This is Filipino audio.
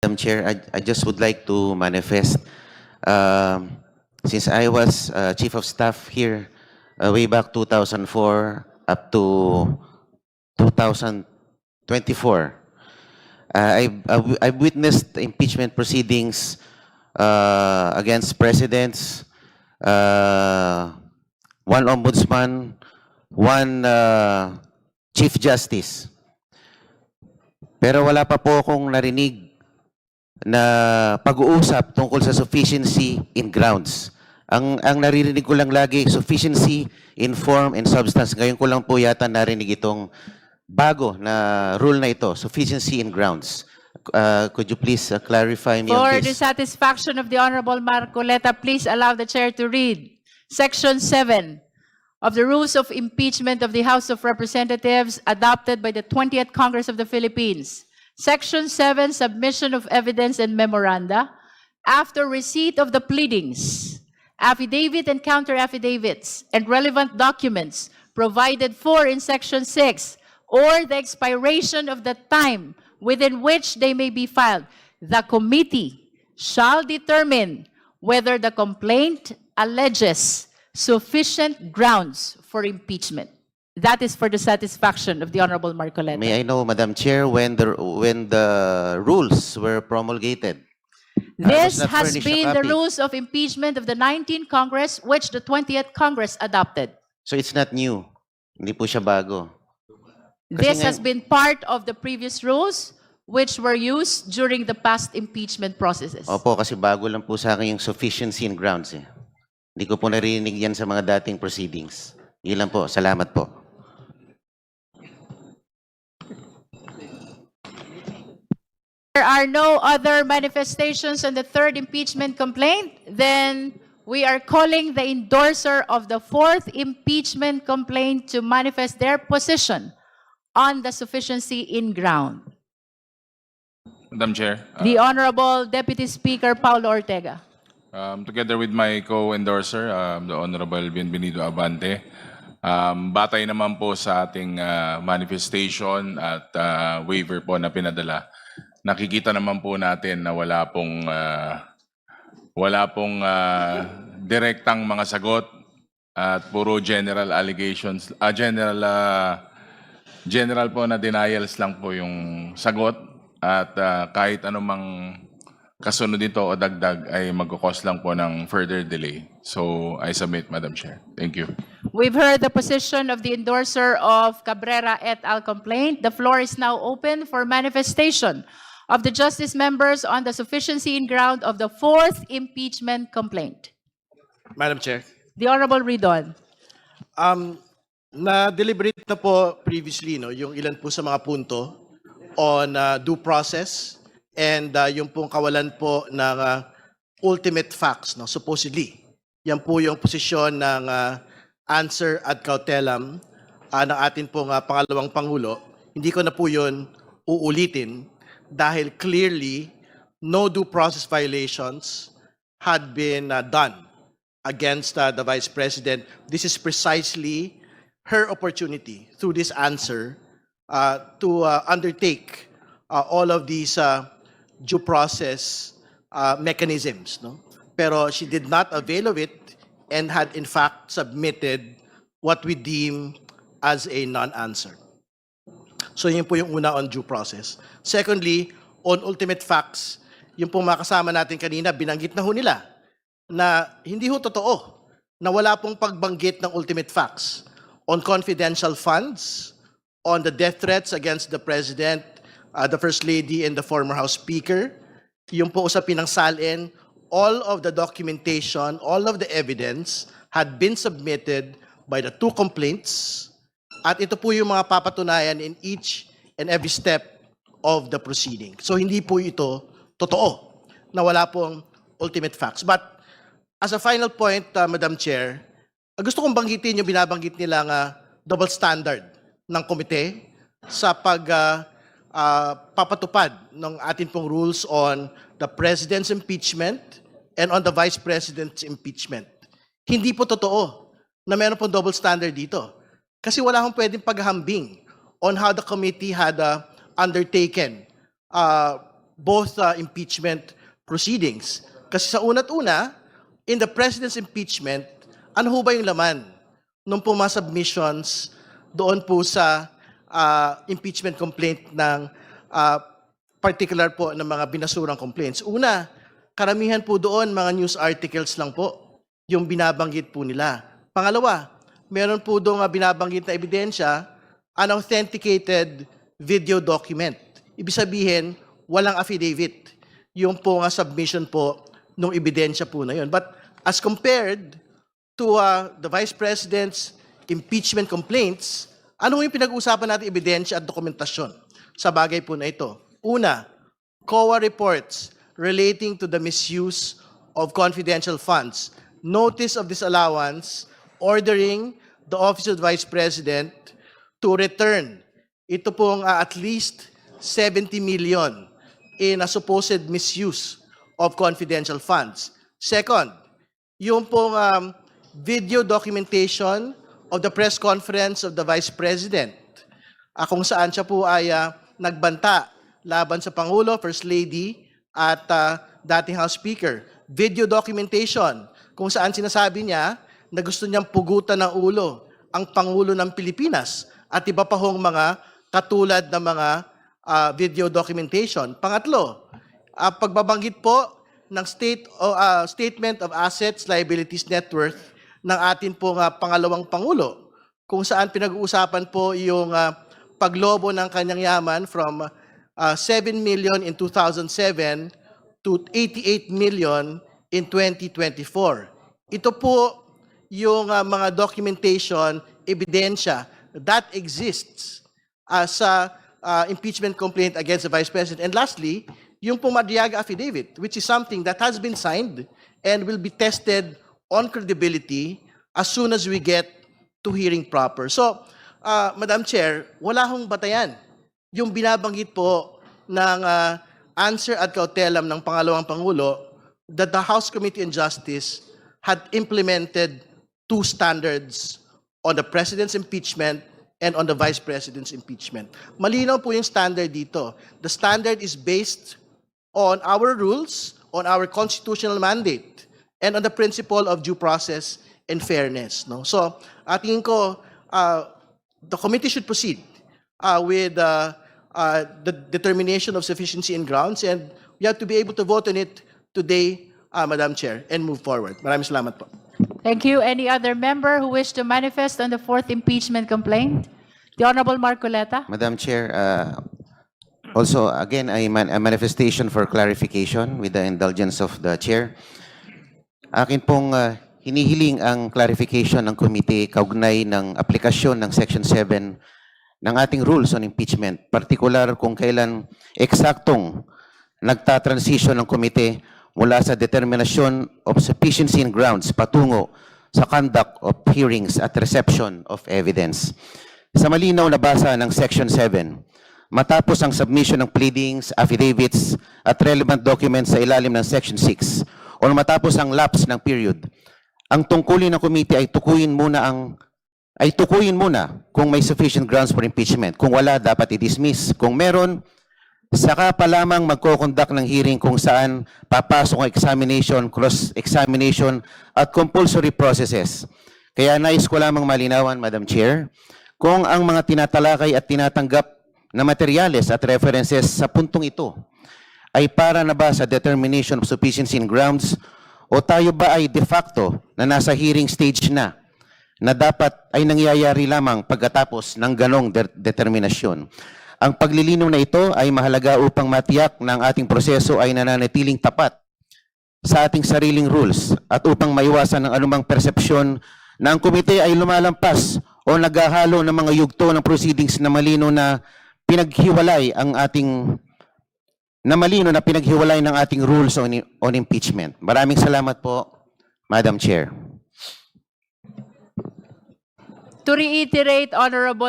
Madam Chair, I just would like to manifest, um, since I was Chief of Staff here way back 2004 up to 2024, I've witnessed impeachment proceedings against presidents, uh, one ombudsman, one Chief Justice. Pero wala pa po akong narinig na pag-uusap tungkol sa sufficiency in grounds. Ang naririnig ko lang lagi, sufficiency in form and substance. Ngayon ko lang po yata narinig itong bago na rule na ito, sufficiency in grounds. Could you please clarify me on For the this? satisfaction of the Honorable Marcoleta, please allow the Chair to read Section 7 of the Rules of Impeachment of the House of Representatives adopted by the 20th Congress of the Philippines. Section 7, Submission of Evidence and Memoranda. After receipt of the pleadings, affidavit and counter-affidavits, and relevant documents provided for in Section 6, or the expiration of the time within which they may be filed, the committee shall determine whether the complaint alleges sufficient grounds for impeachment. That is for the satisfaction of the Honorable Marcoleta. May I know, Madam Chair, when the rules were promulgated? This not has furnished a been the copy. rules of impeachment of the 19th Congress, which the 20th Congress adopted. So it's not new. Hindi po siya bago. This nga- has been part of the previous rules, which were used during the past impeachment processes. Opo, kasi bago lang po sa akin yung sufficiency in grounds. Hindi ko po narinig yan sa mga dating proceedings. Yun lang po. Salamat po. There are no other manifestations on the third impeachment complaint, then we are calling the endorser of the fourth impeachment complaint to manifest their position on the sufficiency in ground. Madam Chair, The Honorable Deputy Speaker Paulo Ortega. together with my co-endorser, the Honorable Bienvenido Abante, batay naman po sa ating manifestation at waiver po na pinadala, nakikita naman po natin na wala pong direktang mga sagot at puro general allegations, general po na denials lang po yung sagot at kahit anumang kasunod dito o dagdag ay magkakos lang po ng further delay. So I submit, Madam Chair. Thank you. We've heard the position of the endorser of Cabrera et al. Complaint. The floor is now open for manifestation of the justice members on the sufficiency in ground of the fourth impeachment complaint. Madam Chair, The Honorable Ridon. na-deliberate na po previously yung ilan po sa mga punto on due process and yung pong kawalan po ng ultimate facts, supposedly. Yan po yung posisyon ng answer ad cautelam ng atin pong pangalawang Pangulo. Hindi ko na po yun uulitin dahil clearly no due process violations had been done against the Vice President. This is precisely her opportunity through this answer to undertake all of these due process mechanisms. Pero she did not avail of it and had in fact submitted what we deem as a non-answer. So yun po yung una on due process. Secondly, on ultimate facts, yung pong mga kasama natin kanina, binanggit na ho nila na hindi ho totoo na wala pong pagbanggit ng ultimate facts on confidential funds, on the death threats against the President, the First Lady, and the former House Speaker. Yung po usapin ng SALN, all of the documentation, all of the evidence had been submitted by the two complaints. At ito po yung mga papatunayan in each and every step of the proceeding. So hindi po ito totoo na wala pong ultimate facts. But as a final point, Madam Chair, gusto kong banggitin yung binabanggit nila nga double standard ng komite sa papatupad ng atin pong rules on the President's impeachment and on the Vice President's impeachment. Hindi po totoo na meron pong double standard dito. Kasi wala akong pwedeng paghahambing on how the committee had undertaken both impeachment proceedings. Kasi sa una't una, in the President's impeachment, ano ho ba yung laman nung po mga submissions doon po sa impeachment complaint ng particular po ng mga binasurang complaints? Una, karamihan po doon mga news articles lang po yung binabanggit po nila. Pangalawa, meron po doon binabanggit na ebidensya, unauthenticated video document. Ibig sabihin, walang affidavit yung po submission po nung ebidensya po na yun. But as compared to the Vice President's impeachment complaints, ano yung pinag-uusapan natin ebidensya at dokumentasyon sa bagay po na ito? Una, COA reports relating to the misuse of confidential funds, notice of disallowance, ordering the Office of the Vice President to return ito pong at least 70 million in a supposed misuse of confidential funds. Second, yung pong video documentation of the press conference of the Vice President, kung saan siya po ay nagbanta laban sa Pangulo, First Lady, at dating House Speaker. Video documentation kung saan sinasabi niya na gusto niyang pugutan ng ulo ang Pangulo ng Pilipinas at iba pa hong mga katulad ng mga video documentation. Pangatlo, pagbabanggit po ng Statement of Assets, Liabilities, Net Worth ng atin pong pangalawang Pangulo, kung saan pinag-uusapan po yung paglobo ng kanyang yaman from 7 million in 2007 to 88 million in 2024. Ito po yung mga documentation, ebidensya that exists sa impeachment complaint against the Vice President. And lastly, yung Pumadriaga affidavit, which is something that has been signed and will be tested on credibility as soon as we get to hearing proper. So, Madam Chair, wala hong batayan. Yung binabanggit po ng answer ad cautelam ng pangalawang Pangulo that the House Committee on Justice had implemented two standards on the President's impeachment and on the Vice President's impeachment. Malinaw po yung standard dito. The standard is based on our rules, on our constitutional mandate, and on the principle of due process and fairness. No? So, tingin ko, the committee should proceed with the determination of sufficiency and grounds, and we have to be able to vote on it today, Madam Chair, and move forward. Maraming salamat po. Thank you. Any other member who wish to manifest on the fourth impeachment complaint? The Honorable Marcoleta. Madam Chair, also, again, a manifestation for clarification with the indulgence of the Chair. Akin pong hinihiling ang clarification ng committee kaugnay ng aplikasyon ng Section 7 ng ating rules on impeachment, particular kung kailan eksaktong nagtatransition ng committee mula sa determination of sufficiency and grounds patungo sa conduct of hearings at reception of evidence. Sa malinaw na basa ng Section 7, matapos ang submission ng pleadings, affidavits at relevant documents sa ilalim ng Section 6 o matapos ang lapse ng period, ang tungkulin ng committee ay tukuyin muna kung may sufficient grounds for impeachment. Kung wala, dapat i-dismiss. Kung meron, saka pa lamang magko-conduct ng hearing kung saan papasok ang examination, cross-examination at compulsory processes. Kaya nais ko lamang malinawan, Madam Chair, kung ang mga tinatalakay at tinatanggap na materyales at references sa puntong ito ay para na ba sa determination of sufficiency and grounds o tayo ba ay de facto na nasa hearing stage na dapat ay nangyayari lamang pagkatapos ng ganong determinasyon. Ang paglilinaw na ito ay mahalaga upang matiyak na ang ating proseso ay nananatiling tapat sa ating sariling rules at upang maiwasan ng anumang persepsyon na ang komite ay lumalampas o naghahalo ng mga yugto ng proceedings na malino na pinaghiwalay ng ating rules on impeachment. Maraming salamat po, Madam Chair. To reiterate, Honorable